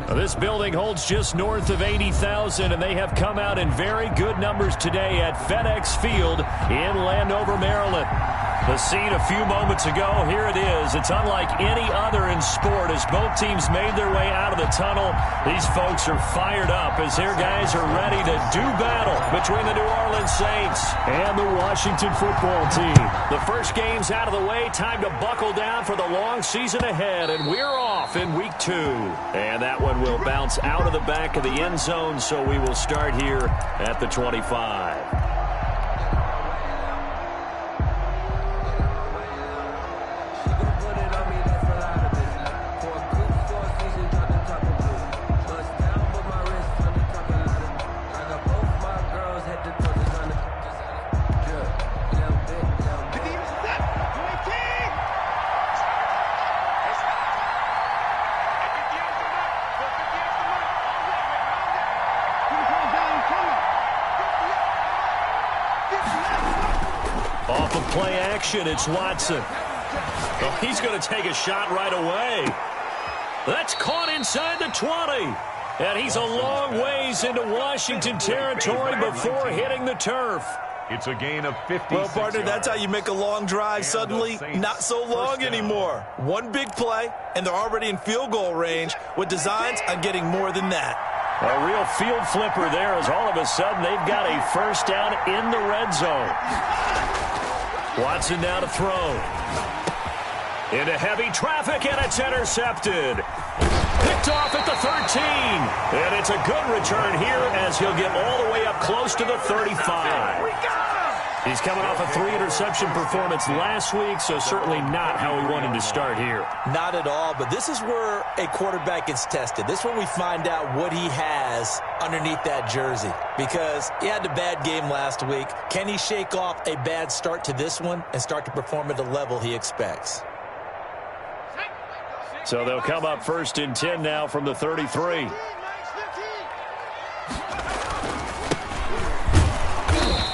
This building holds just north of 80,000, and they have come out in very good numbers today at FedEx Field in Landover, Maryland. The scene a few moments ago, here it is. It's unlike any other in sport as both teams made their way out of the tunnel. These folks are fired up as their guys are ready to do battle between the New Orleans Saints and the Washington football team. The first game's out of the way. Time to buckle down for the long season ahead, and we're off in week 2. And that one will bounce out of the back of the end zone, so we will start here at the 25. Off of play action, it's Watson. Oh, he's going to take a shot right away. That's caught inside the 20. And he's a long ways into Washington territory before hitting the turf. It's a gain of 50. Well, partner, that's how you make a long drive suddenly not so long anymore. One big play, and they're already in field goal range with designs on getting more than that. A real field flipper there as all of a sudden they've got a first down in the red zone. Watson now to throw. Into heavy traffic, and it's intercepted. Picked off at the 13. And it's a good return here as he'll get all the way up close to the 35. He's coming off a 3-interception performance last week, so certainly not how he wanted to start here. Not at all, but this is where a quarterback gets tested. This is where we find out what he has underneath that jersey, because he had a bad game last week. Can he shake off a bad start to this one and start to perform at the level he expects? So they'll come up 1st and 10 now from the 33.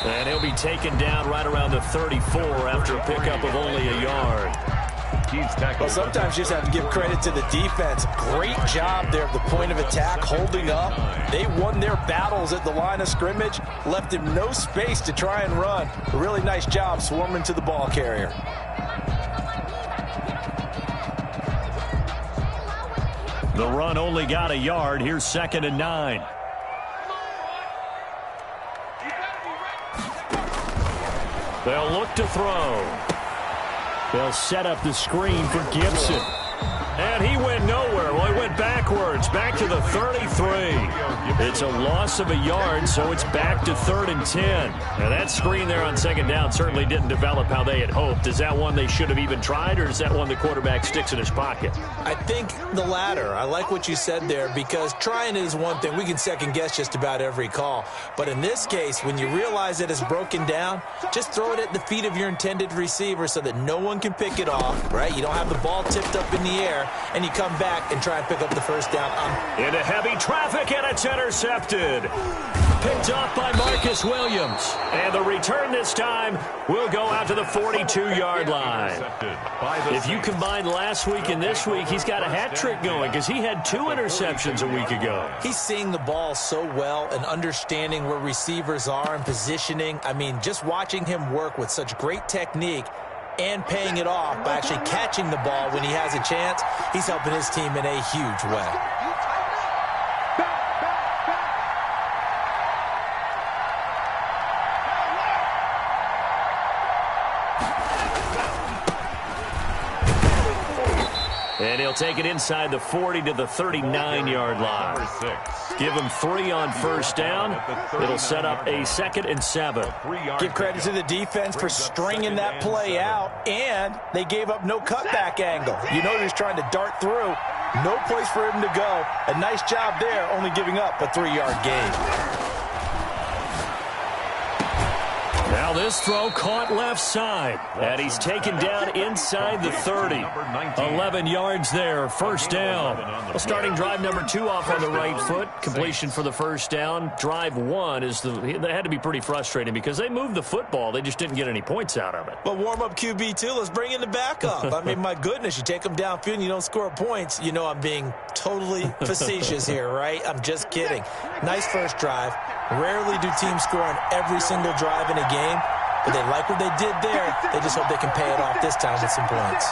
And he'll be taken down right around the 34 after a pickup of only a yard. Well, sometimes you just have to give credit to the defense. Great job there at the point of attack, holding up. They won their battles at the line of scrimmage, left him no space to try and run. A really nice job swarming to the ball carrier. The run only got a yard. Here's 2nd and 9. They'll look to throw. They'll set up the screen for Gibson. And he went nowhere. Well, he went backwards, back to the 33. It's a loss of a yard, so it's back to 3rd and 10. Now, that screen there on 2nd down certainly didn't develop how they had hoped. Is that one they should have even tried, or is that one the quarterback sticks in his pocket? I think the latter. I like what you said there, because trying is one thing. We can second-guess just about every call. But in this case, when you realize it is broken down, just throw it at the feet of your intended receiver so that no one can pick it off, right? You don't have the ball tipped up in the air, and you come back and try and pick up the first down. Into heavy traffic, and it's intercepted. Picked off by Marcus Williams. And the return this time will go out to the 42-yard line. If you combine last week and this week, he's got a hat trick going because he had 2 interceptions a week ago. He's seeing the ball so well and understanding where receivers are and positioning. I mean, just watching him work with such great technique and paying it off by actually catching the ball when he has a chance, he's helping his team in a huge way. And he'll take it inside the 40 to the 39-yard line. Give him 3 on first down. It'll set up a 2nd and 7. Give credit to the defense for stringing that play out, and they gave up no cutback angle. You know he was trying to dart through. No place for him to go. A nice job there, only giving up a 3-yard gain. Now Now this throw caught left side. And he's taken down inside the 30. 11 yards there, first down. Well, starting drive number 2 off on the right foot. Completion for the first down. Drive 1 they had to be pretty frustrating because they moved the football. They just didn't get any points out of it. But warm-up QB, too. Let's bring in the backup. I mean, my goodness, you take them downfield and you don't score points. You know I'm being totally facetious here, right? I'm just kidding. Nice first drive. Rarely do teams score on every single drive in a game, but they like what they did there. They just hope they can pay it off this time with some points.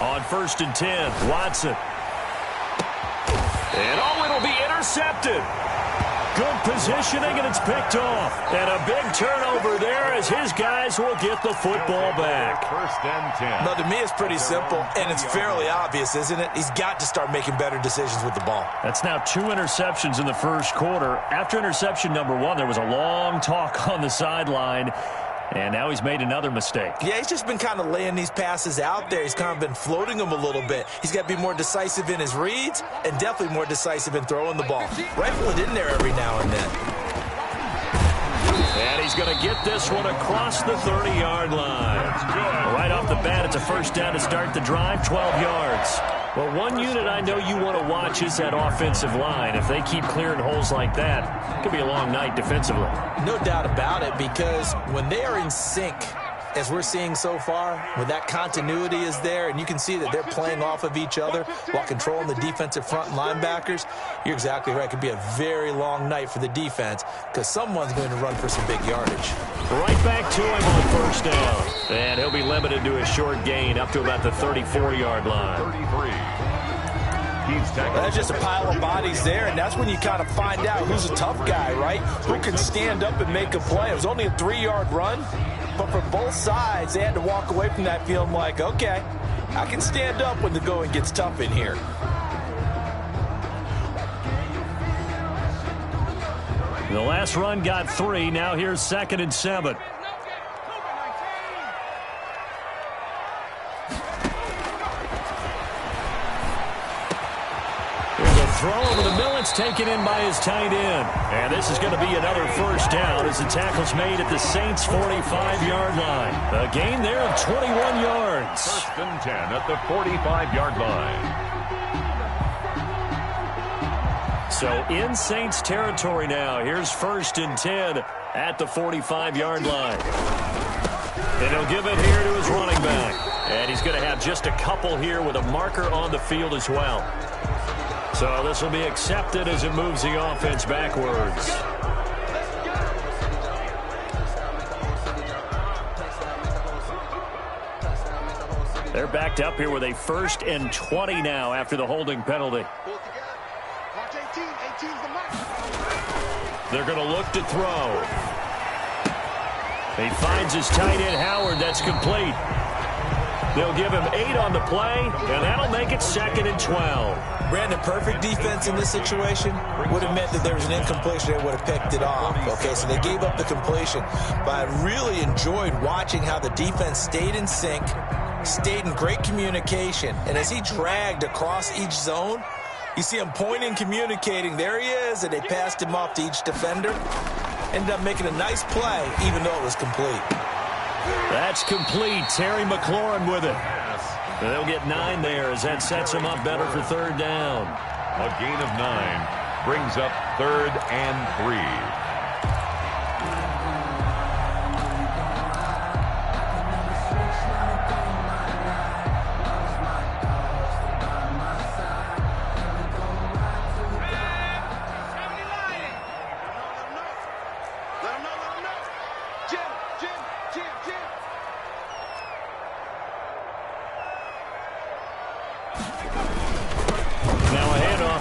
On 1st and 10, Watson. And it'll be intercepted. Good positioning, and it's picked off. And a big turnover there as his guys will get the football back. 1st and 10. Now, to me, it's pretty simple, and it's fairly obvious, isn't it? He's got to start making better decisions with the ball. That's now 2 interceptions in the first quarter. After interception number 1, there was a long talk on the sideline. And now he's made another mistake. Yeah, he's just been kind of laying these passes out there. He's kind of been floating them a little bit. He's got to be more decisive in his reads and definitely more decisive in throwing the ball. Rifle it in there every now and then. And he's going to get this one across the 30-yard line. Right off the bat, it's a first down to start the drive, 12 yards. Well, one unit I know you want to watch is that offensive line. If they keep clearing holes like that, it could be a long night defensively. No doubt about it, because when they are in sync, as we're seeing so far, when that continuity is there and you can see that they're playing off of each other while controlling the defensive front linebackers, you're exactly right. It could be a very long night for the defense because someone's going to run for some big yardage. Right back to him on first down. And he'll be limited to a short gain up to about the 34-yard line. 33. That's just a pile of bodies there, and that's when you kind of find out who's a tough guy, right? Who can stand up and make a play. It was only a 3-yard run, but for both sides, they had to walk away from that feeling like, okay, I can stand up when the going gets tough in here. The last run got 3. Now here's 2nd and 7. Throw over the middle. It's taken in by his tight end. And this is going to be another first down as the tackle's made at the Saints' 45-yard line. A gain there of 21 yards. 1st and 10 at the 45-yard line. So in Saints territory now. Here's 1st and 10 at the 45-yard line. And he'll give it here to his running back. And he's going to have just a couple here with a marker on the field as well. So this will be accepted as it moves the offense backwards. They're backed up here with a 1st and 20 now after the holding penalty. They're going to look to throw. He finds his tight end, Howard. That's complete. They'll give him 8 on the play, and that'll make it 2nd and 12. Brandon, perfect defense in this situation would have meant that there was an incompletion and would have picked it off. Okay, so they gave up the completion. But I really enjoyed watching how the defense stayed in sync, stayed in great communication. And as he dragged across each zone, you see him pointing, communicating. There he is, and they passed him off to each defender. Ended up making a nice play, even though it was complete. That's complete. Terry McLaurin with it. They'll get 9 there as that sets them up better for 3rd down. A gain of 9 brings up 3rd and 3.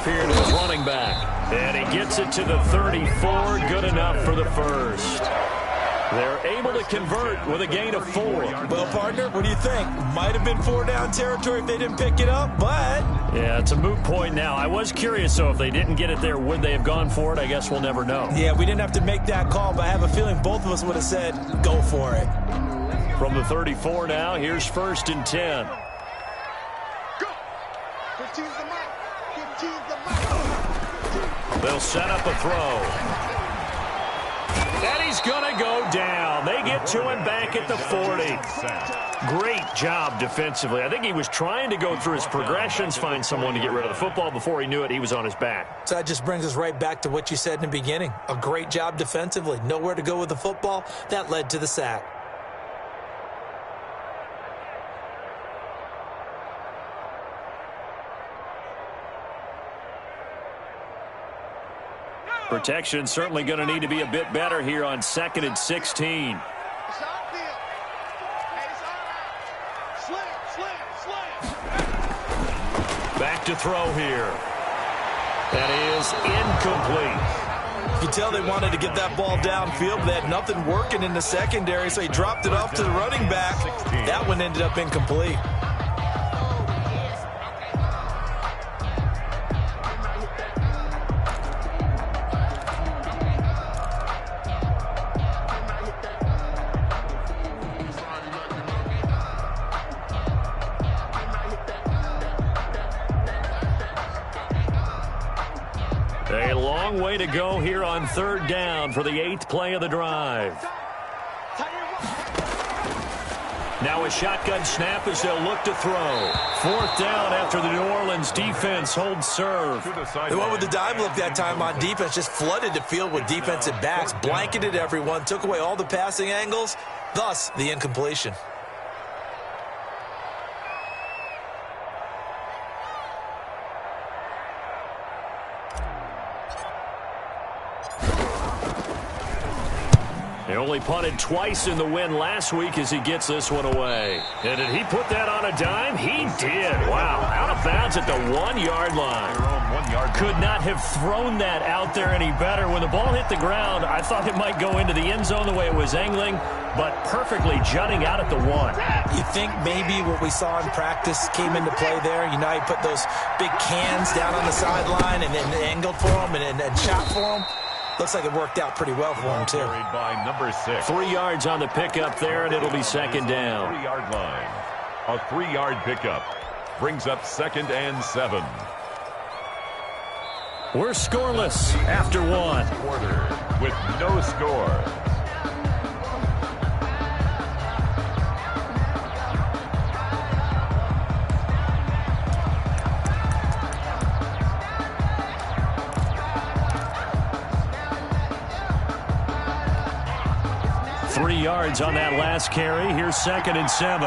Here to his running back. And he gets it to the 34. Good enough for the first. They're able to convert with a gain of 4. Well, partner, what do you think? Might have been 4-down territory if they didn't pick it up, but... Yeah, it's a moot point now. I was curious, so if they didn't get it there, would they have gone for it? I guess we'll never know. Yeah, we didn't have to make that call, but I have a feeling both of us would have said, go for it. From the 34 now, here's 1st and 10. Go! 15's the mark. They'll set up a throw. And he's going to go down. They get to him back at the 40. Great job defensively. I think he was trying to go through his progressions, find someone to get rid of the football. Before he knew it, he was on his back. So that just brings us right back to what you said in the beginning. A great job defensively. Nowhere to go with the football. That led to the sack. Protection certainly going to need to be a bit better here on 2nd and 16. Back to throw here. That is incomplete. You can tell they wanted to get that ball downfield, but they had nothing working in the secondary, so he dropped it off to the running back. That one ended up incomplete. A long way to go here on 3rd down for the 8th play of the drive. Now a shotgun snap as they'll look to throw. 4th down after the New Orleans defense holds serve. They went with the dime look that time on defense, just flooded the field with defensive backs, blanketed everyone, took away all the passing angles, thus the incompletion. They only punted twice in the win last week as he gets this one away. And did he put that on a dime? He did. Wow. Out of bounds at the 1-yard line. Could not have thrown that out there any better. When the ball hit the ground, I thought it might go into the end zone the way it was angling, but perfectly jutting out at the 1. You think maybe what we saw in practice came into play there? You know, he put those big cans down on the sideline and then angled for them and shot for them. Looks like it worked out pretty well for him, too. By number 6. 3 yards on the pickup there, and it'll be 2nd down. 3-yard line. A 3-yard pickup brings up 2nd and 7. We're scoreless after 1. Quarter with no score. Yards on that last carry. Here's 2nd and 7.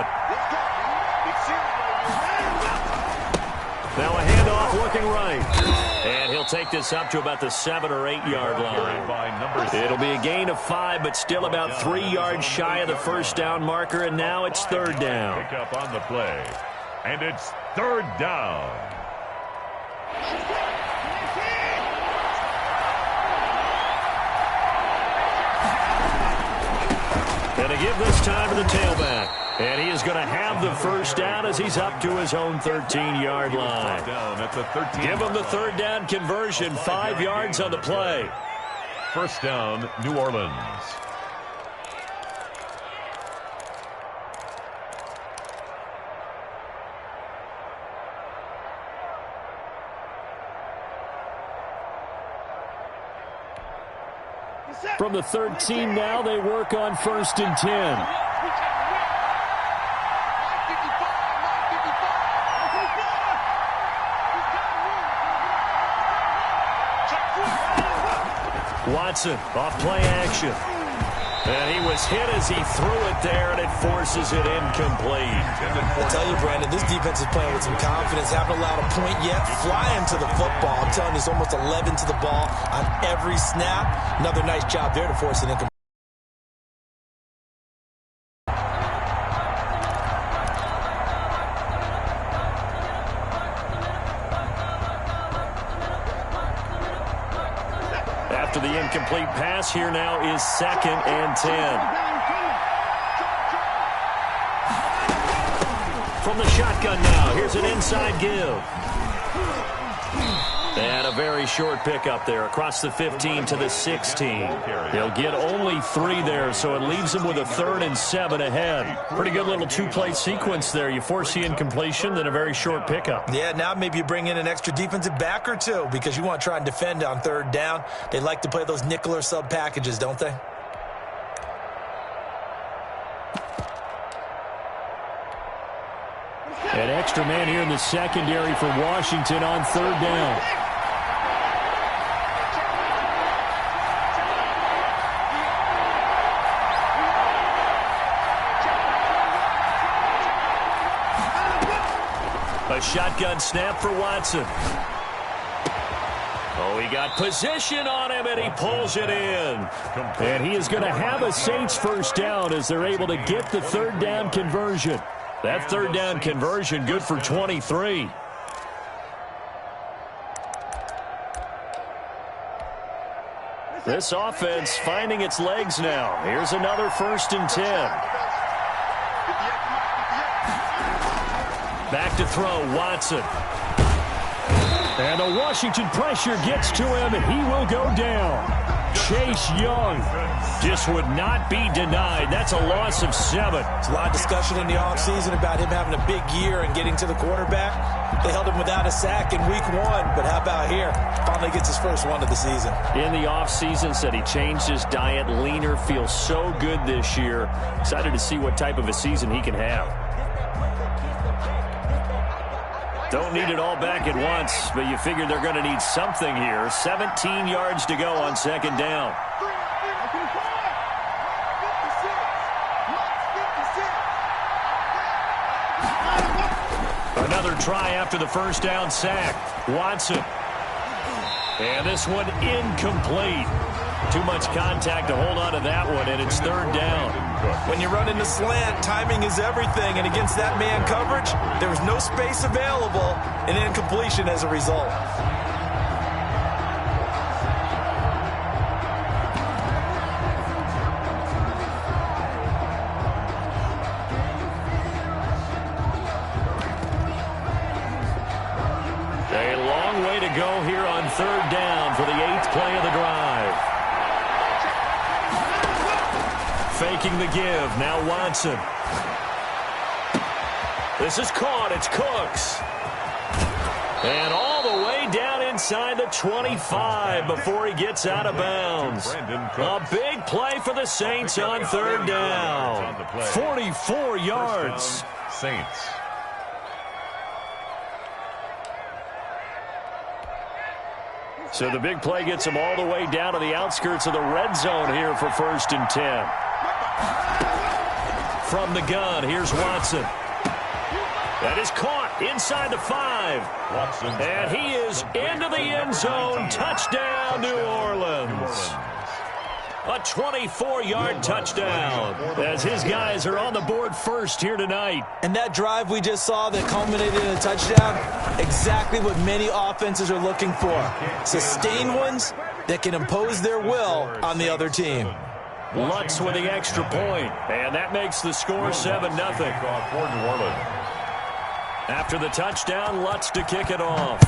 Now a handoff looking right. And he'll take this up to about the 7 or 8 yard line. It'll be a gain of 5, but still about 3 yards shy of the 1st down marker, and now it's 3rd down. Pick up on the play. And it's 3rd down. And to give this time to the tailback. And he is going to have the 1st down as he's up to his own 13-yard line. Give him the 3rd down conversion, 5 yards on the play. 1st down, New Orleans. From the 13 now, they work on 1st and 10. Watson off play action. And he was hit as he threw it there, and it forces it incomplete. I tell you, Brandon, this defense is playing with some confidence. Haven't allowed a point yet. Flying to the football. I'm telling you, it's almost 11 to the ball on every snap. Another nice job there to force an incomplete. After the incomplete pass, here now is 2nd and 10. From the shotgun now, here's an inside give. And a very short pickup there across the 15 to the 16. He'll get only 3 there, so it leaves him with a 3rd and 7 ahead. Pretty good little 2-play sequence there. You force the incompletion, then a very short pickup. Yeah, now maybe you bring in an extra defensive back or 2 because you want to try and defend on 3rd down. They like to play those nickel or sub packages, don't they? An extra man here in the secondary for Washington on 3rd down. A shotgun snap for Watson. Oh, he got position on him, and he pulls it in. And he is going to have a Saints first down as they're able to get the 3rd down conversion. That 3rd down conversion good for 23. This offense finding its legs now. Here's another 1st and 10. Back to throw, Watson. And the Washington pressure gets to him, and he will go down. Chase Young just would not be denied. That's a loss of 7. There's a lot of discussion in the offseason about him having a big year and getting to the quarterback. They held him without a sack in week 1, but how about here? Finally gets his first one of the season. In the offseason, said he changed his diet, leaner, feels so good this year. Excited to see what type of a season he can have. Don't need it all back at once, but you figure they're going to need something here. 17 yards to go on 2nd down. Another try after the 1st down sack. Watson. And this one incomplete. Too much contact to hold on to that one, and it's 3rd down. When you run into slant, timing is everything, and against that man coverage, there was no space available, and incompletion as a result. A long way to go here on 3rd down for the 8th play of the drive. Faking the give. Now Watson. This is caught. It's Cooks. And all the way down inside the 25 before he gets out of bounds. A big play for the Saints on 3rd down. 44 yards. Saints. So the big play gets him all the way down to the outskirts of the red zone here for 1st and 10. From the gun, here's Watson. That is caught inside the 5. And he is into the end zone. Touchdown, New Orleans. A 24-yard touchdown as his guys are on the board first here tonight. And that drive we just saw that culminated in a touchdown, exactly what many offenses are looking for. Sustained ones that can impose their will on the other team. Lutz with the extra point, and that makes the score 7-0. After the touchdown, Lutz to kick it off.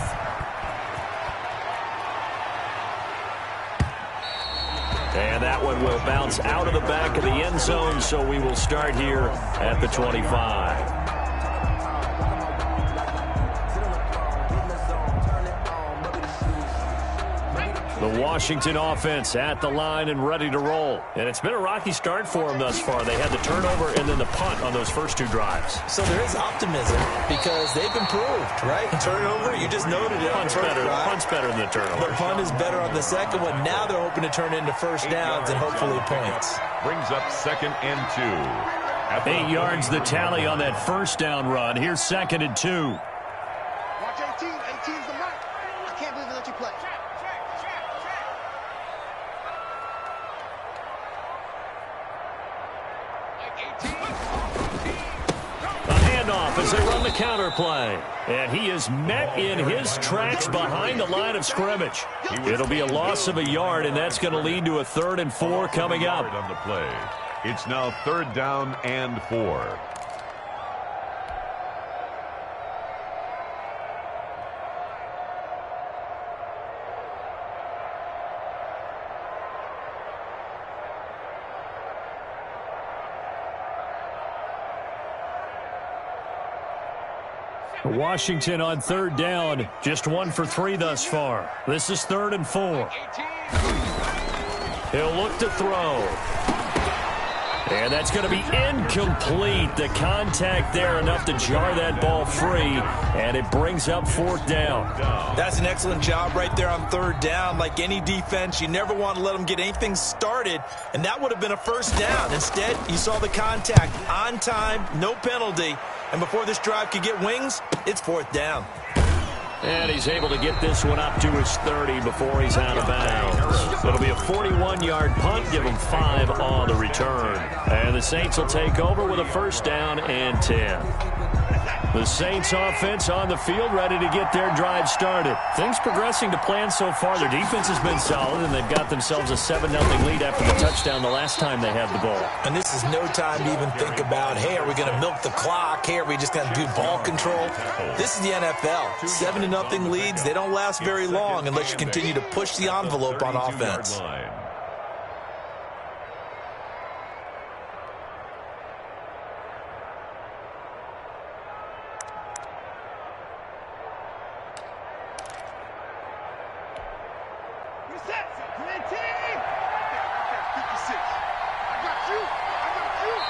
And that one will bounce out of the back of the end zone, so we will start here at the 25. The Washington offense at the line and ready to roll. And it's been a rocky start for them thus far. They had the turnover and then the punt on those first 2 drives. So there is optimism because they've improved, right? Turnover, you just noted it. Punt's better than the turnover. The punt is better on the second one. Now they're hoping to turn into first downs and hopefully points. Brings up 2nd and 2. 8 yards the tally on that first down run. Here's 2nd and 2. Watch 18. 18's the mark. I can't believe they let you play. A handoff as they run the counter play. And he is met in his tracks behind the line of scrimmage. It'll be a loss of a yard, and that's going to lead to a 3rd and 4 coming up. On the play. It's now 3rd down and 4. Washington on third down, just 1 for 3 thus far. This is 3rd and 4. He'll look to throw. And that's going to be incomplete. The contact there enough to jar that ball free, and it brings up 4th down. That's an excellent job right there on 3rd down. Like any defense, you never want to let them get anything started, and that would have been a 1st down. Instead, you saw the contact on time, no penalty, and before this drive could get wings, it's 4th down. And he's able to get this one up to his 30 before he's out of bounds. It'll be a 41-yard punt, give him 5 on the return. And the Saints will take over with a 1st down and 10. The Saints offense on the field, ready to get their drive started. Things progressing to plan so far. Their defense has been solid, and they've got themselves a 7-0 lead after the touchdown the last time they had the ball. And this is no time to even think about, hey, are we going to milk the clock? Hey, are we just going to do ball control? This is the NFL. 7-0 leads, they don't last very long unless you continue to push the envelope on offense. I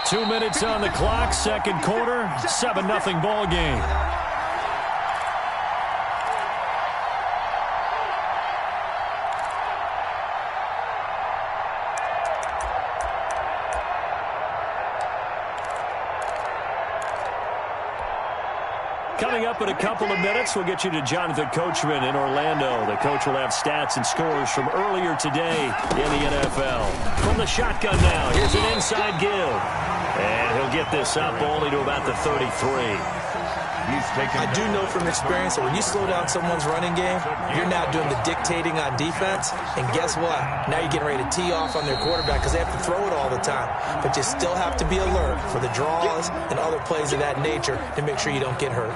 2 minutes on the clock, second quarter, 7-0 ball game. Coming up in a couple of minutes, we'll get you to Jonathan Coachman in Orlando. The coach will have stats and scores from earlier today in the NFL. From the shotgun now, here's an inside give. And he'll get this up only to about the 33. I do know from experience that when you slow down someone's running game, you're now doing the dictating on defense. And guess what? Now you're getting ready to tee off on their quarterback because they have to throw it all the time. But you still have to be alert for the draws and other plays of that nature to make sure you don't get hurt.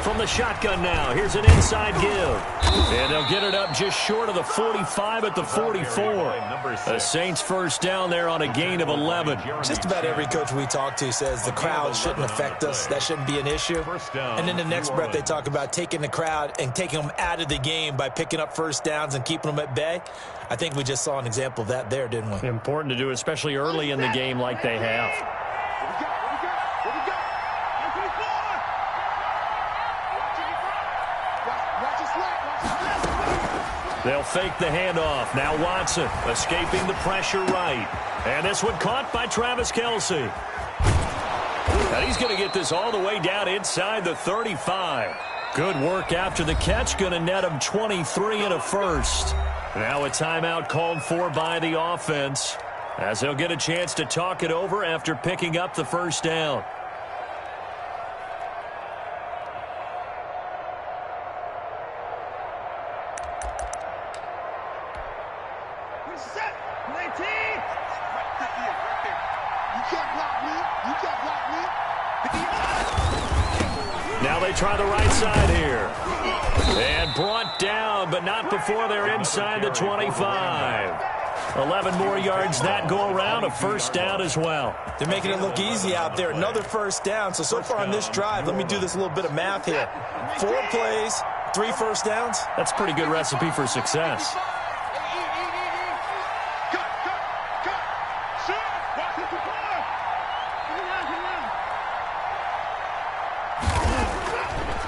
From the shotgun now, here's an inside give. And they'll get it up just short of the 45 at the 44. The Saints first down there on a gain of 11. Just about every coach we talk to says the crowd shouldn't affect us. That shouldn't be an issue. And in the next breath, they talk about taking the crowd and taking them out of the game by picking up first downs and keeping them at bay. I think we just saw an example of that there, didn't we? Important to do, especially early in the game like they have. They'll fake the handoff. Now Watson escaping the pressure right. And this one caught by Travis Kelce. And he's going to get this all the way down inside the 35. Good work after the catch. Going to net him 23 and a first. Now a timeout called for by the offense, as they'll get a chance to talk it over after picking up the first down. Now they try the right side here. And brought down, but not before they're inside the 25. 11 more yards that go around, a first down as well. They're making it look easy out there. Another first down. So far on this drive, let me do this little bit of math here. 4 plays, 3 first downs. That's a pretty good recipe for success.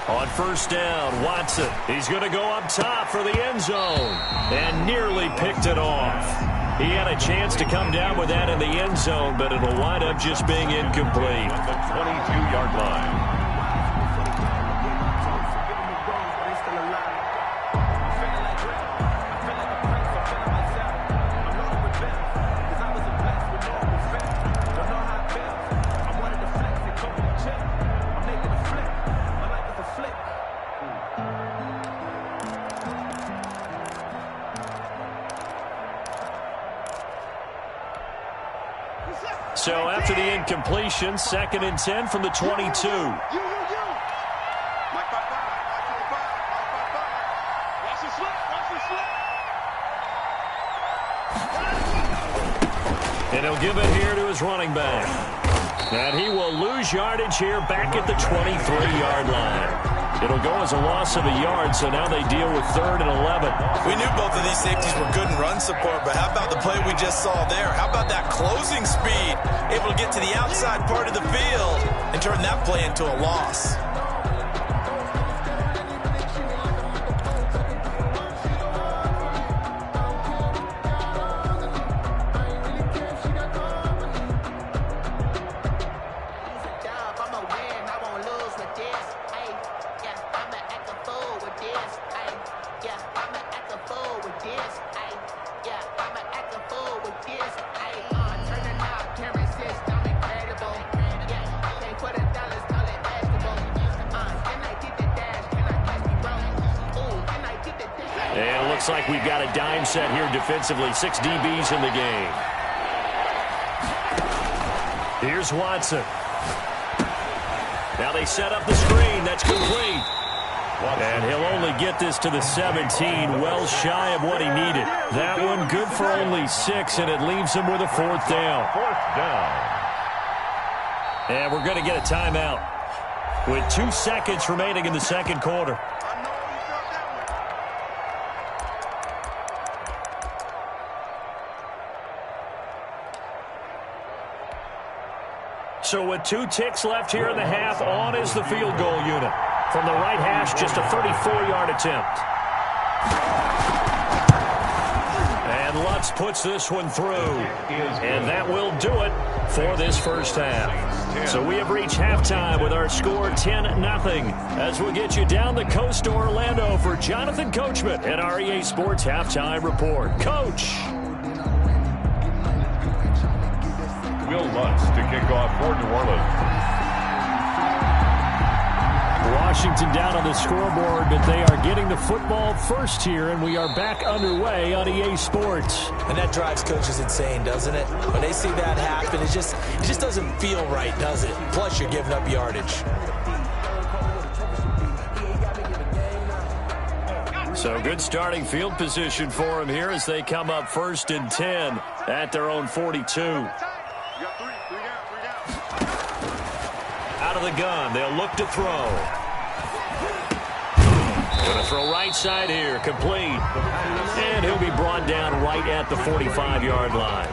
On first down, Watson. He's going to go up top for the end zone. And nearly picked it off. He had a chance to come down with that in the end zone, but it'll wind up just being incomplete. At the 22-yard line. So after the incompletion, 2nd and 10 from the 22. You. Mike 5-5. Watch the slip. And he'll give it here to his running back. And he will lose yardage here back at the 23-yard line. It'll go as a loss of a yard, so now they deal with 3rd and 11. We knew both of these safeties were good in run support, but how about the play we just saw there? How about that closing speed? Able to get to the outside part of the field and turn that play into a loss. And it looks like we've got a dime set here defensively. 6 DBs in the game. Here's Watson. Now they set up the screen. That's complete. And he'll only get this to the 17, well shy of what he needed. That one good for only 6, and it leaves him with a 4th down. 4th down. And we're going to get a timeout with 2 seconds remaining in the 2nd quarter. So with 2 ticks left here in the half, on is the field goal unit. From the right hash, just a 34-yard attempt. And Lutz puts this one through. And that will do it for this first half. So we have reached halftime with our score 10-0. As we'll get you down the coast to Orlando for Jonathan Coachman at our EA Sports Halftime Report. Coach. Will Lutz to kick off for New Orleans. Washington down on the scoreboard, but they are getting the football first here, and we are back underway on EA Sports. And that drives coaches insane, doesn't it? When they see that happen, it just doesn't feel right, does it? Plus, you're giving up yardage. So good starting field position for them here as they come up 1st and 10 at their own 42. Out of the gun, they'll look to throw. Going to throw right side here, complete. And he'll be brought down right at the 45-yard line.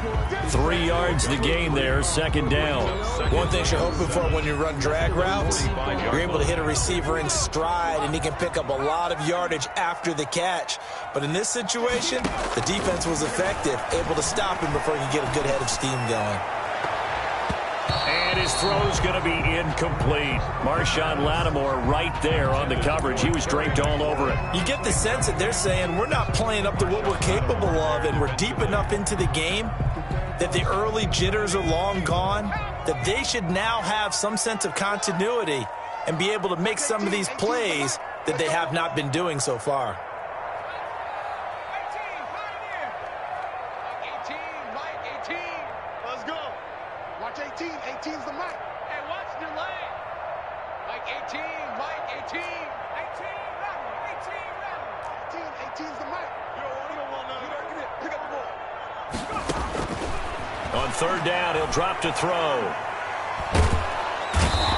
3 yards the gain there, 2nd down. One thing you're hoping for when you run drag routes, you're able to hit a receiver in stride, and he can pick up a lot of yardage after the catch. But in this situation, the defense was effective, able to stop him before he could get a good head of steam going. And his throw's going to be incomplete. Marshawn Lattimore right there on the coverage. He was draped all over it. You get the sense that they're saying we're not playing up to what we're capable of, and we're deep enough into the game that the early jitters are long gone, that they should now have some sense of continuity and be able to make some of these plays that they have not been doing so far. Watch 18. 18's the mic. Hey, watch the lane. Mike 18. Mike 18. 18 rattle. 18's the mic. You don't want to pick up the ball. On 3rd down, he'll drop to throw.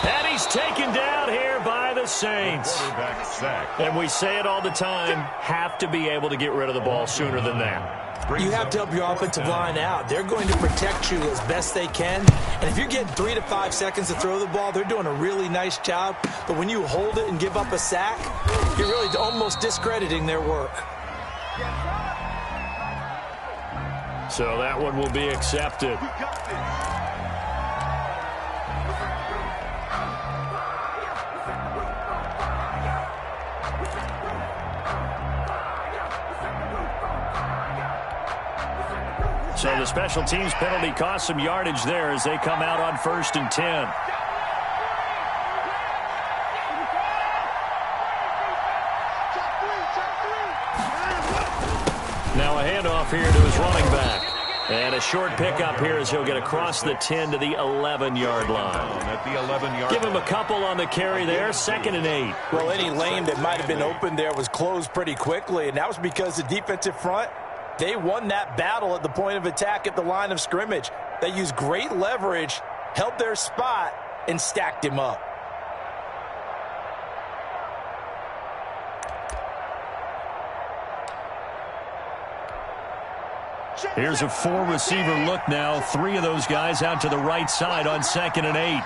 And he's taken down here by the Saints. And we say it all the time, have to be able to get rid of the ball sooner than that. You have to help your offensive line out. They're going to protect you as best they can. And if you're getting 3 to 5 seconds to throw the ball, they're doing a really nice job. But when you hold it and give up a sack, you're really almost discrediting their work. So that one will be accepted. So the special teams penalty cost some yardage there as they come out on 1st and 10. Now a handoff here to his running back. And a short pickup here as he'll get across the 10 to the 11-yard line. At the 11-yard Give him a couple on the carry there, 2nd and 8. Well, any lane that might have been open there was closed pretty quickly, and that was because the defensive front, they won that battle at the point of attack at the line of scrimmage. They used great leverage, held their spot, and stacked him up. Here's a 4-receiver look now. 3 of those guys out to the right side on 2nd and 8.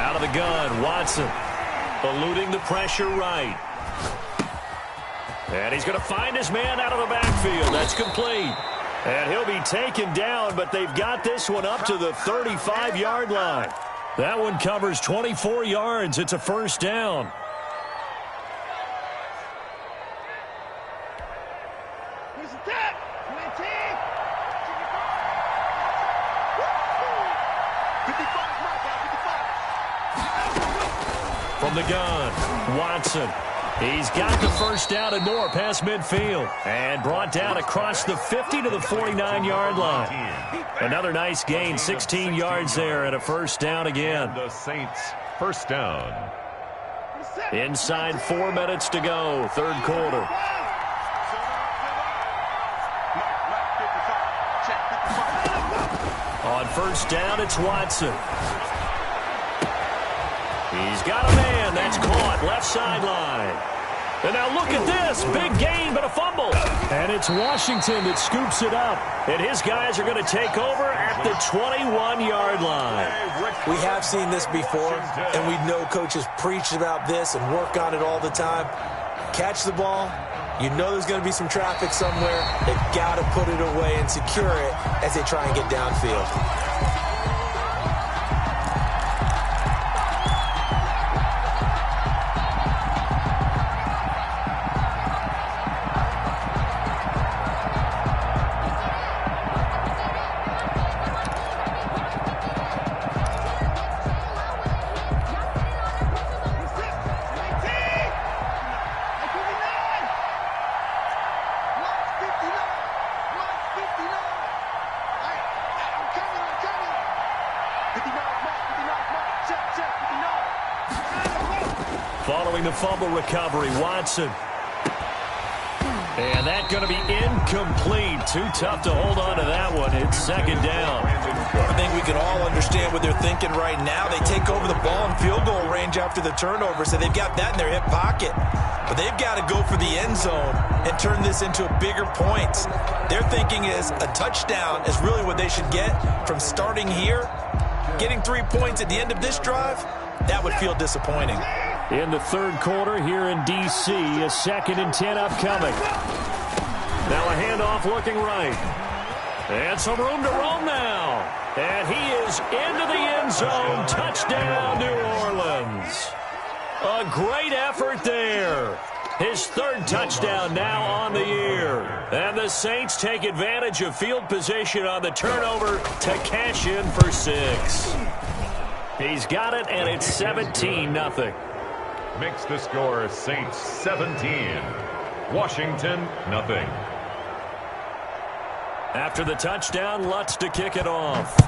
Out of the gun, Watson. Eluding the pressure right. And he's going to find his man out of the backfield. That's complete. And he'll be taken down, but they've got this one up to the 35-yard line. That one covers 24 yards. It's a first down. From the gun, Watson. He's got the first down and more past midfield. And brought down across the 50 to the 49-yard line. Another nice gain, 16 yards there, and a first down again. The Saints first down. Inside 4 minutes to go, third quarter. On first down, it's Watson. He's got a man. That's caught. Left sideline. And now look at this. Big gain, but a fumble. And it's Washington that scoops it up. And his guys are going to take over at the 21-yard line. We have seen this before, and we know coaches preach about this and work on it all the time. Catch the ball. You know there's going to be some traffic somewhere. They've got to put it away and secure it as they try and get downfield. Following the fumble recovery, Watson. And that's going to be incomplete. Too tough to hold on to that one. It's second down. I think we can all understand what they're thinking right now. They take over the ball in field goal range after the turnover, so they've got that in their hip pocket. But they've got to go for the end zone and turn this into bigger points. Their thinking is a touchdown is really what they should get from starting here. Getting 3 points at the end of this drive, that would feel disappointing. In the third quarter here in D.C., a 2nd and 10 upcoming. Now a handoff looking right. And some room to roam now. And he is into the end zone. Touchdown, New Orleans. A great effort there. His third touchdown now on the year. And the Saints take advantage of field position on the turnover to cash in for 6. He's got it, and it's 17-0. Makes the score Saints 17, Washington nothing. After the touchdown, Lutz to kick it off.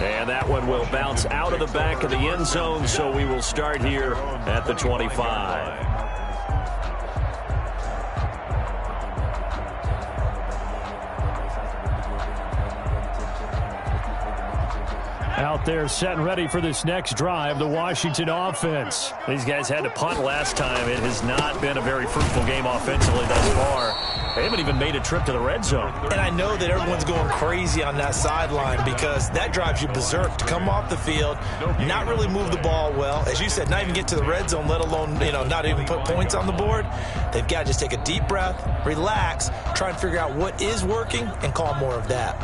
And that one will bounce out of the back of the end zone, so we will start here at the 25. Out there set and ready for this next drive, the Washington offense. These guys had to punt last time. It has not been a very fruitful game offensively thus far. They haven't even made a trip to the red zone. And I know that everyone's going crazy on that sideline because that drives you berserk to come off the field, not really move the ball well. As you said, not even get to the red zone, let alone, not even put points on the board. They've got to just take a deep breath, relax, try and figure out what is working and call more of that.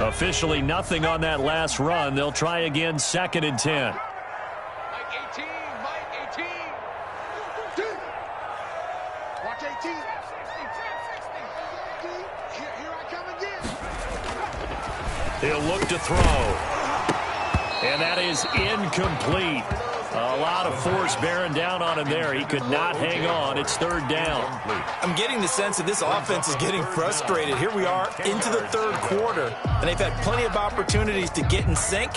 Officially nothing on that last run. They'll try again, 2nd and 10. Mike 18, Mike 18. He'll look to throw. And that is incomplete. A lot of force bearing down on him there. He could not hang on. It's third down. I'm getting the sense that this offense is getting frustrated. Here we are into the third quarter, and they've had plenty of opportunities to get in sync.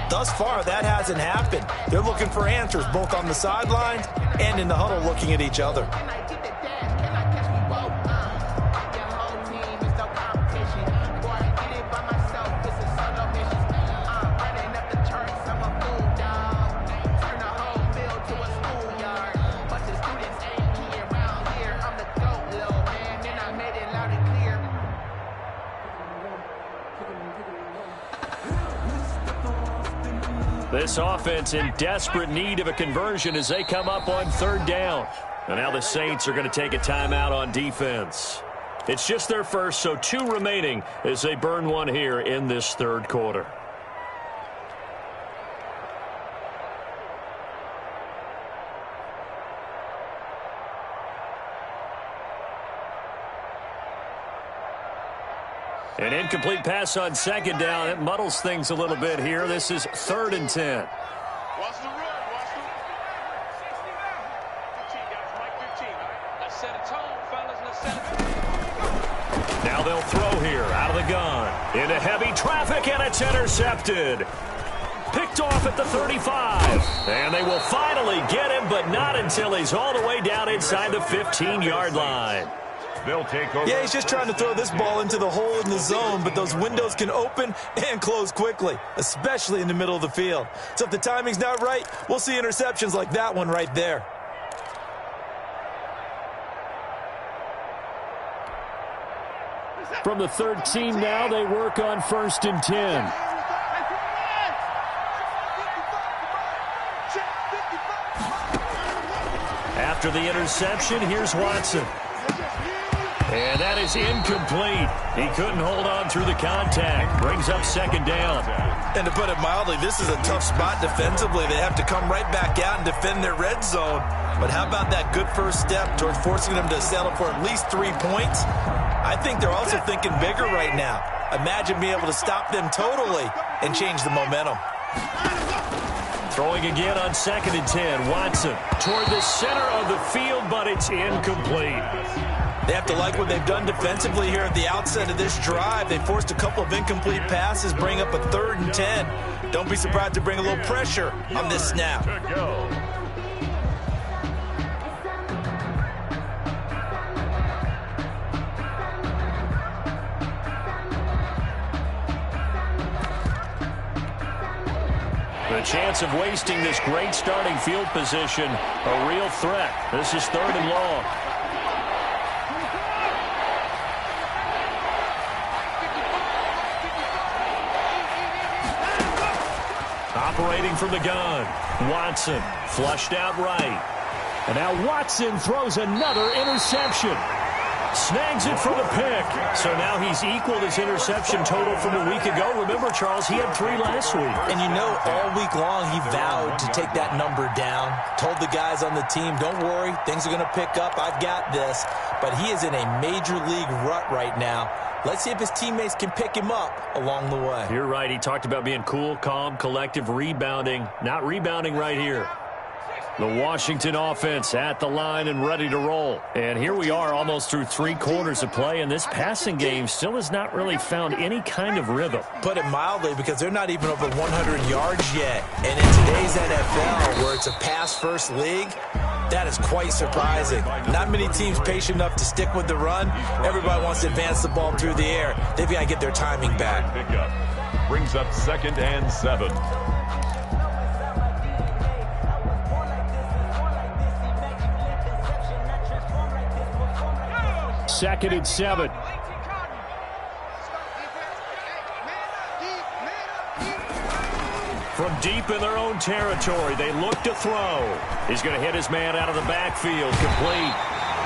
Thus far, that hasn't happened. They're looking for answers both on the sidelines and in the huddle looking at each other. This offense in desperate need of a conversion as they come up on third down. And now the Saints are going to take a timeout on defense. It's just their first, so 2 remaining as they burn one here in this third quarter. An incomplete pass on second down. It muddles things a little bit here. This is 3rd and 10. Watch the run. Watch the 15, guys. Mike 15. All right? Let's set a tone, fellas. Let's set a tone. Now they'll throw here out of the gun. Into heavy traffic, and it's intercepted. Picked off at the 35. And they will finally get him, but not until he's all the way down inside the 15-yard line. They'll take over. Yeah, he's just trying to throw this ball into the hole in the zone, but those windows can open and close quickly, especially in the middle of the field. So if the timing's not right, we'll see interceptions like that one right there. From the 13 now, they work on 1st and 10. After the interception, here's Watson. And that is incomplete. He couldn't hold on through the contact. Brings up second down. And to put it mildly, this is a tough spot defensively. They have to come right back out and defend their red zone. But how about that good first step towards forcing them to settle for at least 3 points? I think they're also thinking bigger right now. Imagine being able to stop them totally and change the momentum. Throwing again on 2nd and 10. Watson toward the center of the field, but it's incomplete. They have to like what they've done defensively here at the outset of this drive. They forced a couple of incomplete passes, bring up a 3rd and 10. Don't be surprised to bring a little pressure on this snap. The chance of wasting this great starting field position, a real threat. This is 3rd and long. Operating from the gun. Watson flushed out right. And now Watson throws another interception. Snags it for the pick. So now he's equaled his interception total from a week ago. Remember, Charles, he had 3 last week. And you know, all week long he vowed to take that number down. Told the guys on the team, don't worry, things are going to pick up. I've got this. But he is in a major league rut right now. Let's see if his teammates can pick him up along the way. You're right. He talked about being cool, calm, collective, rebounding. Not rebounding right here. The Washington offense at the line and ready to roll. And here we are almost through 3 quarters of play, and this passing game still has not really found any kind of rhythm. Put it mildly, because they're not even over 100 yards yet. And in today's NFL, where it's a pass-first league, that is quite surprising. Not many teams patient enough to stick with the run. Everybody wants to advance the ball through the air. They've got to get their timing back. Pickup brings up 2nd and 7. 2nd and 7. From deep in their own territory, they look to throw. He's going to hit his man out of the backfield, complete.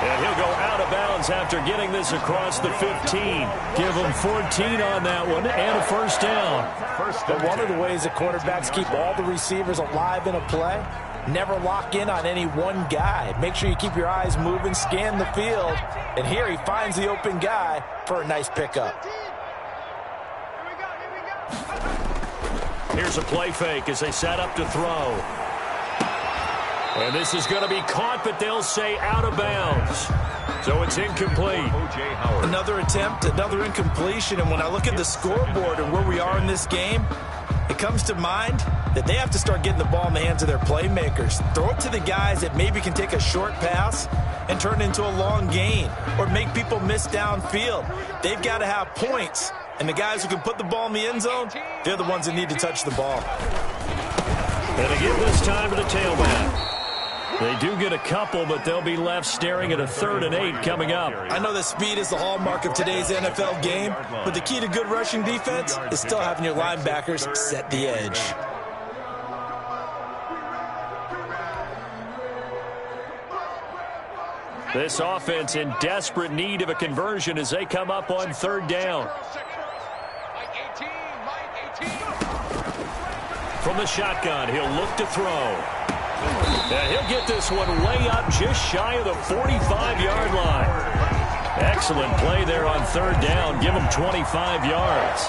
And he'll go out of bounds after getting this across the 15. Give him 14 on that one and a first down. But one of the ways that quarterbacks keep all the receivers alive in a play, never lock in on any one guy. Make sure you keep your eyes moving, scan the field. And here he finds the open guy for a nice pickup. Here we go. Here's a play fake as they set up to throw. And this is going to be caught, but they'll say out of bounds. So it's incomplete. Another attempt, another incompletion. And when I look at the scoreboard and where we are in this game, it comes to mind that they have to start getting the ball in the hands of their playmakers. Throw it to the guys that maybe can take a short pass and turn it into a long gain or make people miss downfield. They've got to have points. And the guys who can put the ball in the end zone, they're the ones that need to touch the ball. And again this time to the tailback. They do get a couple, but they'll be left staring at a 3rd and 8 coming up. I know that speed is the hallmark of today's NFL game, but the key to good rushing defense is still having your linebackers set the edge. This offense in desperate need of a conversion as they come up on 3rd down. From the shotgun, he'll look to throw. And he'll get this one way up just shy of the 45-yard line. Excellent play there on 3rd down. Give him 25 yards.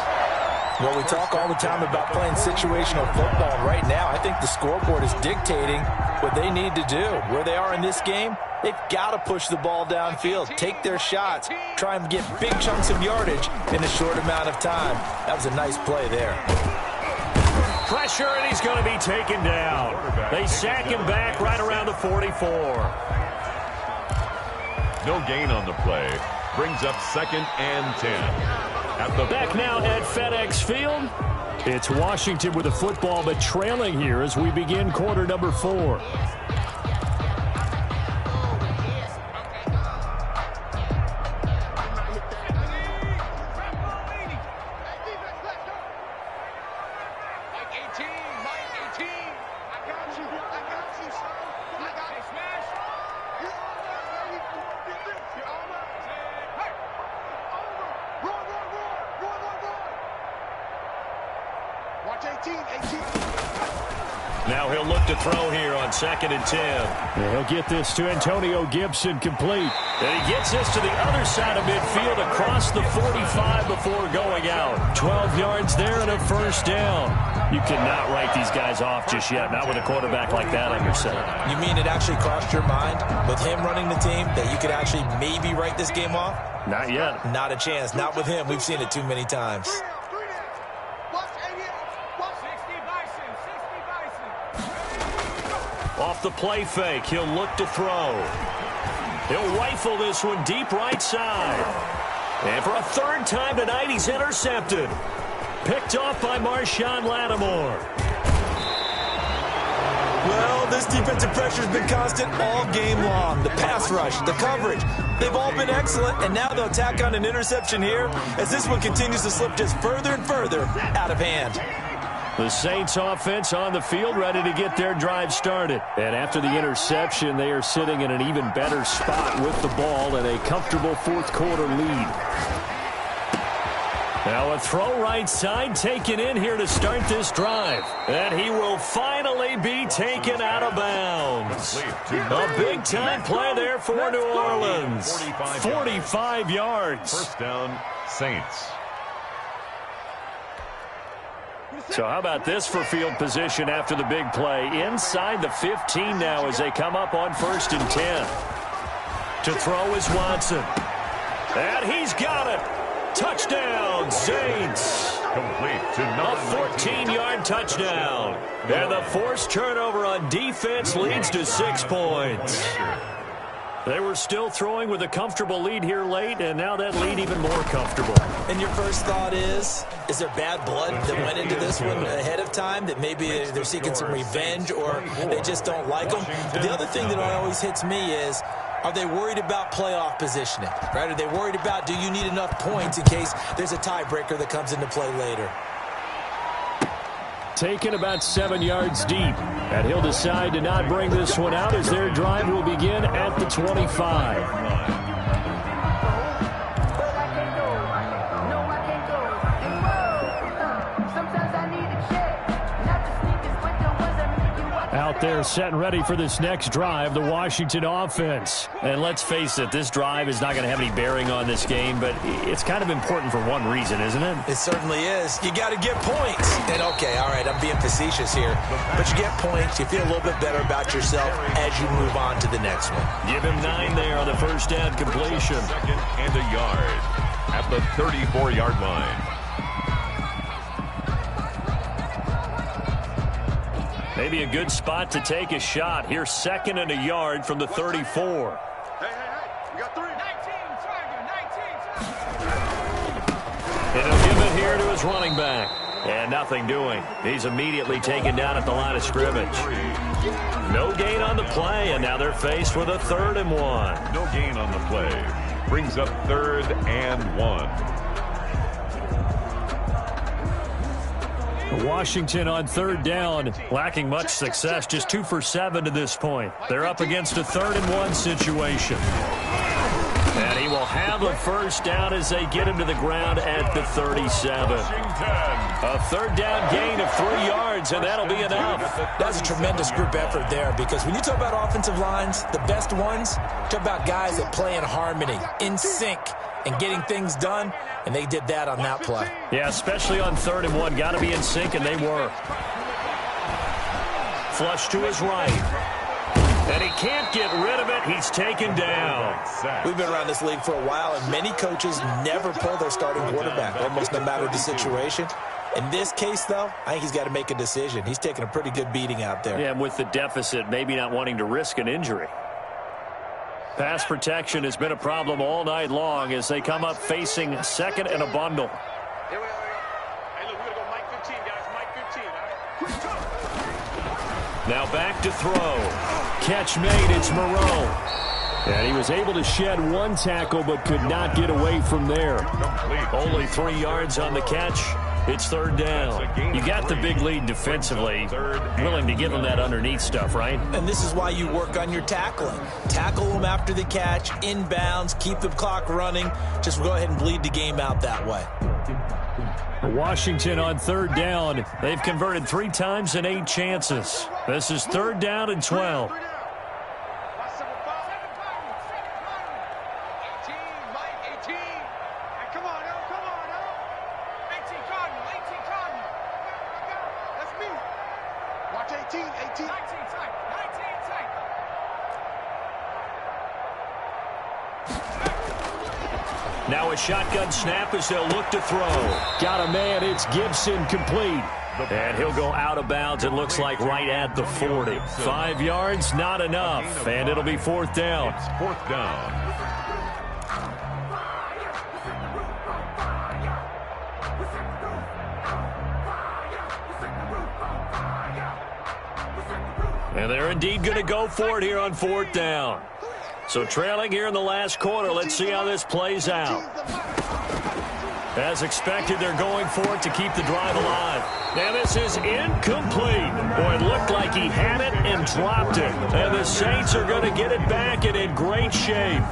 Well, we talk all the time about playing situational football. Right now, I think the scoreboard is dictating what they need to do. Where they are in this game, they've got to push the ball downfield, take their shots, try and get big chunks of yardage in a short amount of time. That was a nice play there. Pressure, and he's going to be taken down. They sack him back right around the 44. No gain on the play. Brings up 2nd and 10. At the back now at FedEx Field. It's Washington with the football, but trailing here as we begin quarter number 4. Now he'll look to throw here on 2nd and 10. And he'll get this to Antonio Gibson complete. And he gets this to the other side of midfield across the 45 before going out. 12 yards there and a 1st down. You cannot write these guys off just yet, not with a quarterback like that on your side. You mean it actually crossed your mind with him running the team that you could actually maybe write this game off? Not yet. Not a chance. Not with him. We've seen it too many times. Off the play fake, he'll look to throw. He'll rifle this one deep right side. And for a 3rd time tonight, he's intercepted. Picked off by Marshawn Lattimore. Well, this defensive pressure has been constant all game long. The pass rush, the coverage, they've all been excellent, and now they'll tack on an interception here as this one continues to slip just further and further out of hand. The Saints offense on the field ready to get their drive started. And after the interception, they are sitting in an even better spot with the ball and a comfortable 4th quarter lead. Now a throw right side taken in here to start this drive. And he will finally be taken out of bounds. A big-time play there for New Orleans. 45 yards. 1st down, Saints. So how about this for field position after the big play? Inside the 15 now as they come up on 1st and 10. To throw is Watson. And he's got it. Touchdown, Saints. Complete to a 14-yard touchdown. And the forced turnover on defense leads to 6 points. They were still throwing with a comfortable lead here late, and now that lead even more comfortable. And your first thought is there bad blood that went into this one ahead of time, that maybe they're seeking some revenge or they just don't like them? But the other thing that always hits me is, are they worried about playoff positioning? Right? Are they worried about, do you need enough points in case there's a tiebreaker that comes into play later? Taken about 7 yards deep. And he'll decide to not bring this one out as their drive will begin at the 25. Out there set and ready for this next drive, the Washington offense. And let's face it, this drive is not going to have any bearing on this game, but it's kind of important for one reason, isn't it? It certainly is. You got to get points. And, okay, all right, I'm being facetious here, but you get points, you feel a little bit better about yourself as you move on to the next one. Give him 9 there on the first down completion. Second and a yard at the 34-yard line. Maybe a good spot to take a shot. Here's 2nd and a yard from the 34. Hey, we got 3. 19, And he'll give it here to his running back. And nothing doing. He's immediately taken down at the line of scrimmage. No gain on the play, and now they're faced with a 3rd and 1. No gain on the play. Brings up 3rd and 1. Washington on 3rd down, lacking much success, just 2 for 7 to this point. They're up against a 3rd and 1 situation. And he will have a first down as they get him to the ground at the 37. A 3rd down gain of 3 yards, and that'll be enough. That's a tremendous group effort there, because when you talk about offensive lines, the best ones, talk about guys that play in harmony, in sync, and getting things done, and they did that on that play. Yeah, especially on 3rd and 1. Got to be in sync, and they were. Flush to his right. And he can't get rid of it. He's taken down. We've been around this league for a while, and many coaches never pull their starting quarterback, almost no matter the situation. In this case, though, I think he's got to make a decision. He's taking a pretty good beating out there. Yeah, and with the deficit, maybe not wanting to risk an injury. Pass protection has been a problem all night long as they come up facing 2nd and a bundle. Here we go. Hey, look, we're going to go Mike 15, guys. Mike 15, all right? Now back to throw. Catch made, it's Moreau. And he was able to shed 1 tackle but could not get away from there. Only 3 yards on the catch. It's 3rd down. You got the big lead defensively. Willing to give them that underneath stuff, right? And this is why you work on your tackling. Tackle them after the catch, inbounds, keep the clock running. Just go ahead and bleed the game out that way. Washington on 3rd down. They've converted 3 times and 8 chances. This is 3rd down and 12. Now a shotgun snap as they'll look to throw. Got a man, it's Gibson, complete. And he'll go out of bounds, it looks like right at the 40. 5 yards, not enough, and it'll be 4th down. It's 4th down. And they're indeed going to go for it here on 4th down. So trailing here in the last quarter, let's see how this plays out. As expected, they're going for it to keep the drive alive. And this is incomplete. Boy, it looked like he had it and dropped it. And the Saints are going to get it back and in great shape.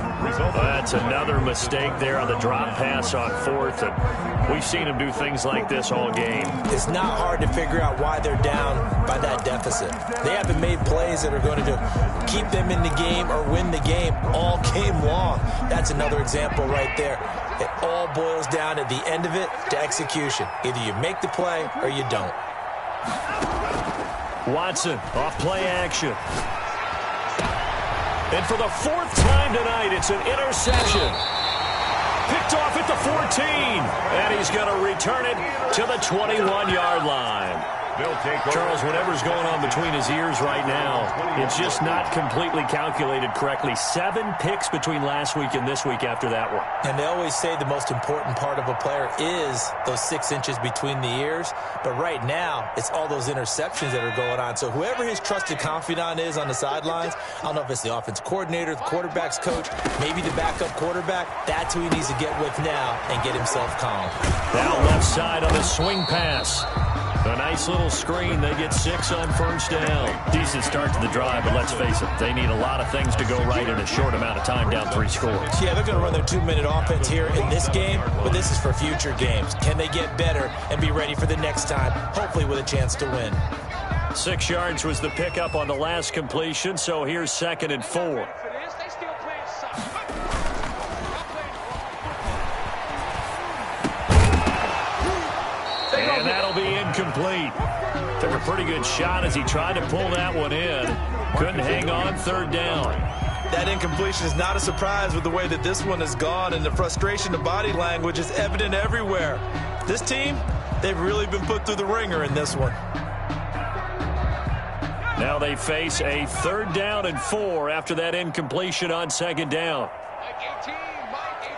That's another mistake there on the drop pass on 4th. And we've seen him do things like this all game. It's not hard to figure out why they're down by that deficit. They haven't made plays that are going to keep them in the game or win the game all game long. That's another example right there. It all boils down at the end of it to execution. Either you make the play or you don't. Watson off play action. And for the 4th time tonight, it's an interception. Picked off at the 14. And he's going to return it to the 21-yard line. Charles, whatever's going on between his ears right now, it's just not completely calculated correctly. 7 picks between last week and this week after that one. And they always say the most important part of a player is those 6 inches between the ears. But right now, it's all those interceptions that are going on. So whoever his trusted confidant is on the sidelines, I don't know if it's the offense coordinator, the quarterback's coach, maybe the backup quarterback, that's who he needs to get with now and get himself calm. Now left side on the swing pass. A nice little screen. They get 6 on 1st down. Decent start to the drive, but let's face it, they need a lot of things to go right in a short amount of time, down 3 scores. Yeah, they're going to run their 2-minute offense here in this game, but this is for future games. Can they get better and be ready for the next time, hopefully with a chance to win? 6 yards was the pickup on the last completion, so here's 2nd and 4. And that'll be incomplete. Took a pretty good shot as he tried to pull that one in. Couldn't hang on, 3rd down. That incompletion is not a surprise with the way that this one has gone, and the frustration, the body language is evident everywhere. This team, they've really been put through the ringer in this one. Now they face a 3rd down and 4 after that incompletion on 2nd down. Mike 18, Mike 18.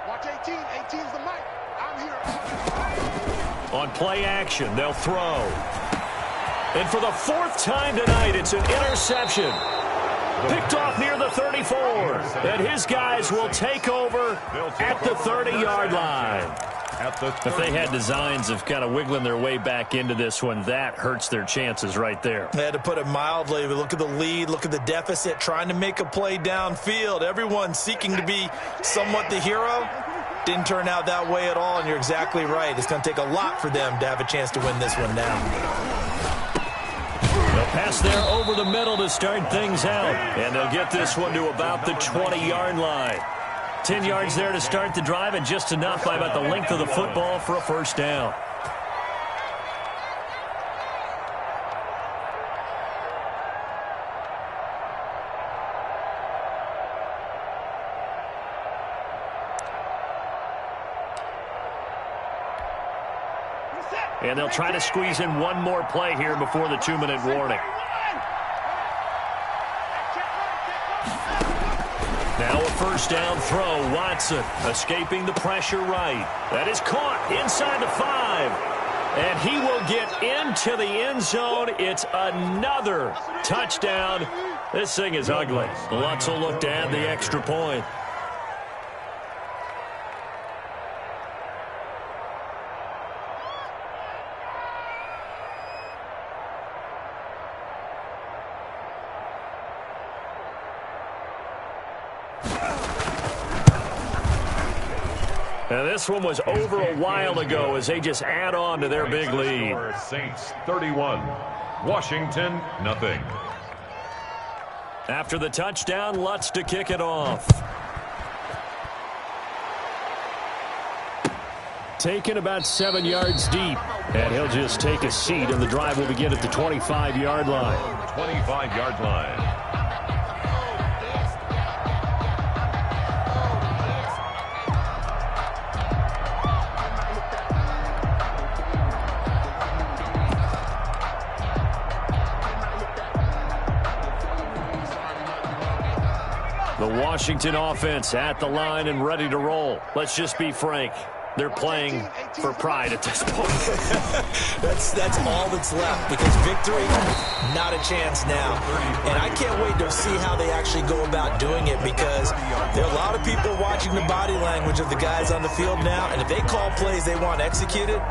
Watch 18. 18's the mic. I'm here. On play action, they'll throw. And for the 4th time tonight, it's an interception. Picked off near the 34. And his guys will take over at the 30-yard line. If they had designs of kind of wiggling their way back into this one, that hurts their chances right there. They had to put it mildly. But look at the lead. Look at the deficit. Trying to make a play downfield. Everyone seeking to be somewhat the hero. Didn't turn out that way at all, and you're exactly right. It's going to take a lot for them to have a chance to win this one now. They'll pass there over the middle to start things out, and they'll get this one to about the 20-yard line. 10 yards there to start the drive, and just enough by about the length of the football for a 1st down. And they'll try to squeeze in one more play here before the 2-minute warning. Now a 1st down throw. Watson escaping the pressure right. That is caught inside the 5. And he will get into the end zone. It's another touchdown. This thing is ugly. Lutz will look to add the extra point. Now this one was over a while ago as they just add on to their big lead. Saints 31, Washington nothing. After the touchdown, Lutz to kick it off. Taken about 7 yards deep. And he'll just take a seat, and the drive will begin at the 25-yard line. 25-yard line. The Washington offense at the line and ready to roll. Let's just be frank. They're playing for pride at this point. That's all that's left, because victory, not a chance now. And I can't wait to see how they actually go about doing it, because there are a lot of people watching the body language of the guys on the field now, and if they call plays they want executed,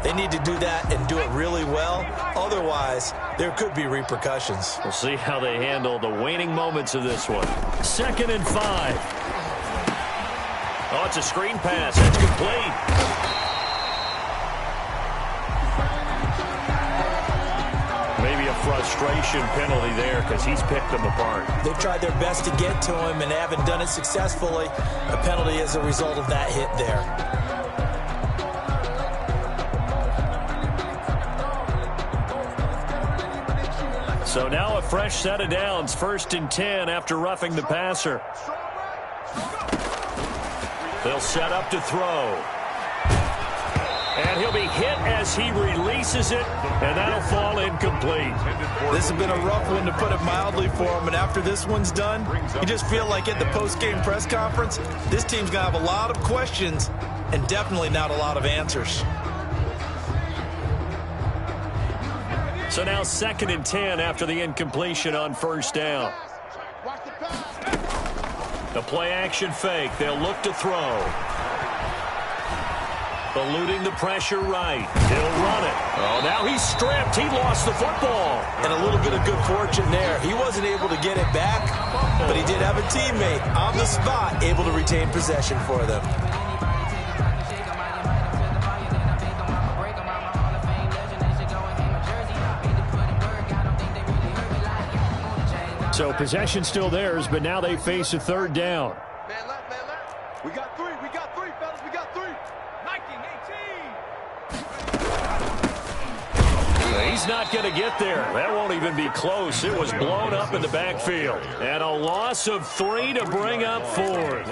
they need to do that and do it really well. Otherwise, there could be repercussions. We'll see how they handle the waning moments of this one. 2nd and 5. Oh, it's a screen pass. That's complete. Maybe a frustration penalty there because he's picked them apart. They've tried their best to get to him and haven't done it successfully. A penalty as a result of that hit there. So now a fresh set of downs. 1st and 10 after roughing the passer. They'll set up to throw. And he'll be hit as he releases it, and that'll fall incomplete. This has been a rough one, to put it mildly, for him. And after this one's done, you just feel like at the post-game press conference, this team's going to have a lot of questions and definitely not a lot of answers. So now 2nd and 10 after the incompletion on 1st down. The play-action fake. They'll look to throw. Eluding the pressure right. He'll run it. Oh, now he's stripped. He lost the football. And a little bit of good fortune there. He wasn't able to get it back, but he did have a teammate on the spot able to retain possession for them. So possession still theirs, but now they face a third down. Man left, man left. We got three, fellas, we got three. 19, 18. He's not going to get there. That won't even be close. It was blown up in the backfield. And a loss of 3 to bring up 4th.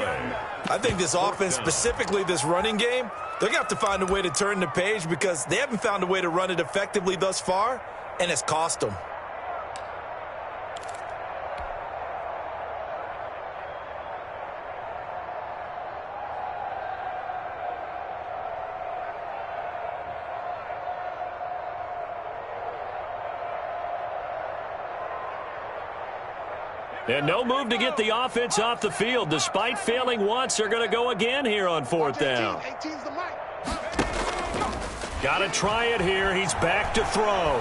I think this offense, specifically this running game, they're going to have to find a way to turn the page because they haven't found a way to run it effectively thus far, and it's cost them. And no move to get the offense off the field. Despite failing once, they're going to go again here on 4th down. 18's the mic. Got to try it here. He's back to throw.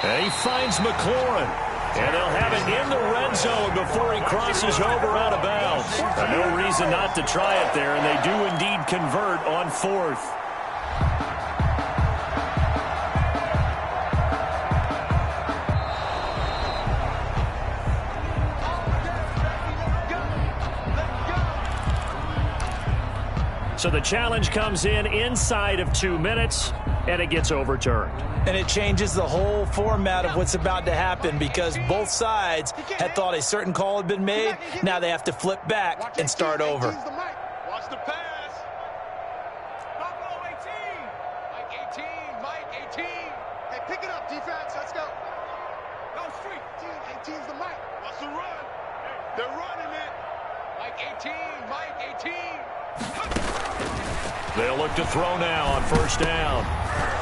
And he finds McLaurin. And they'll have it in the red zone before he crosses over out of bounds. No reason not to try it there, and they do indeed convert on 4th. So the challenge comes in inside of 2 minutes, and it gets overturned. And it changes the whole format of what's about to happen because both sides had thought a certain call had been made. Now they have to flip back and start over. Watch the pass. Buffalo 18. Mike 18. Mike 18. Hey, pick it up, defense. Let's go. Go street. 18's the mic. Watch the run. They're running it. Mike 18. Mike 18. They'll look to throw now on 1st down.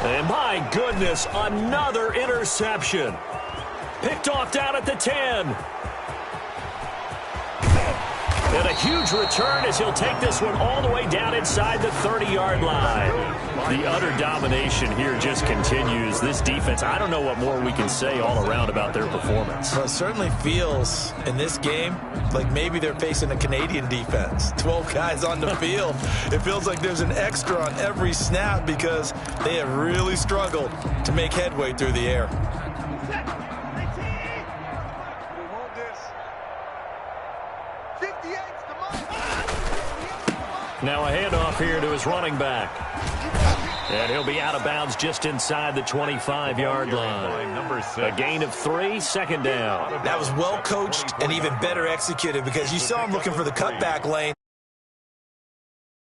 And my goodness, another interception. Picked off down at the 10. And a huge return as he'll take this one all the way down inside the 30-yard line. The utter domination here just continues. This defense, I don't know what more we can say all around about their performance. Well, it certainly feels in this game like maybe they're facing a Canadian defense. 12 guys on the field. It feels like there's an extra on every snap because they have really struggled to make headway through the air. Now a handoff here to his running back. And he'll be out of bounds just inside the 25-yard line. A gain of 3, 2nd down. That was well coached and even better executed because you saw him looking for the cutback lane.